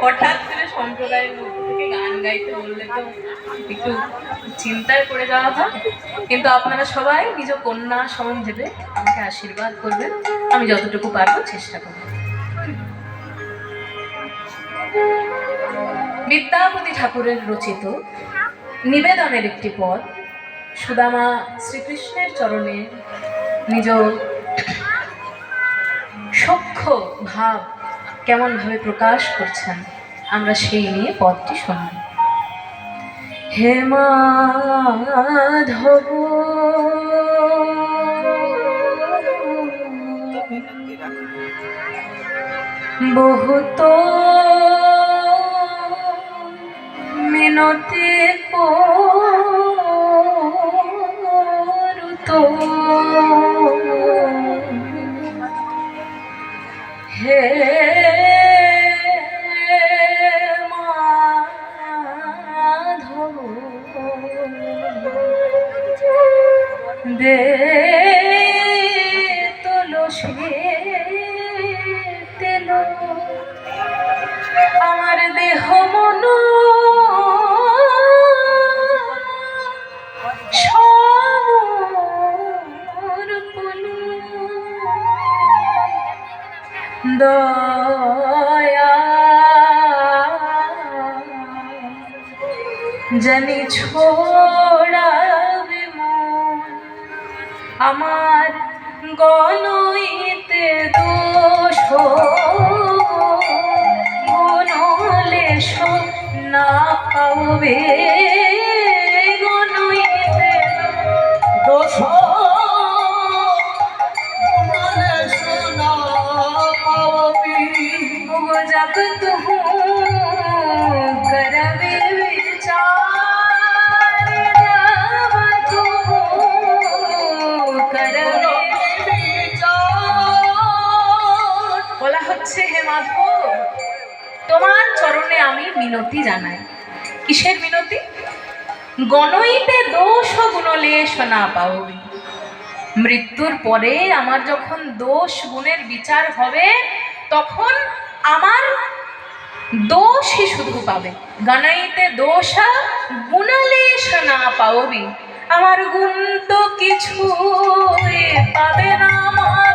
হঠাৎ করে সম্প্রদায়ের মধ্যে থেকে গান গাইতে বললে তো একটু চিন্তায় পড়ে যাওয়া হয়। কিন্তু আপনারা সবাই নিজ কন্যা সমান ভেবে আমাকে আশীর্বাদ করবেন, আমি যতটুকু পারবো চেষ্টা করব। বিদ্যাপতি ঠাকুরের রচিত নিবেদনের একটি পদ সুদামা শ্রীকৃষ্ণের চরণে নিজ সূক্ষ্ম ভাব কেমন ভাবে প্রকাশ করছেন, আমরা সেই নিয়ে পদটি শুনব। হে মাধব বহুত মিনতি করুত, হে মাধব দে তুলসী তেল আমার দেহ মন দয়া জানি ছোড়াবে মন আমার গলইতে দোষ গনলেশ না পাবে, গনইতে দোষ जब तुम करवे विचार, जब तुम करवे विचार, বলা হচ্ছে হে মাধব তোমার চরণে আমি মিনতি জানাই। কিসের মিনতি? গণইতে দোষ গুণলেশ না পাওবি, মৃত্যুর পরে আমার যখন দোষ গুণের বিচার হবে তখন আমার দোষই শুধু পাবে। গণইতে দোষা গুণলেশ না পাওবি, আমার গুণ তো কিছু পাবে না আমার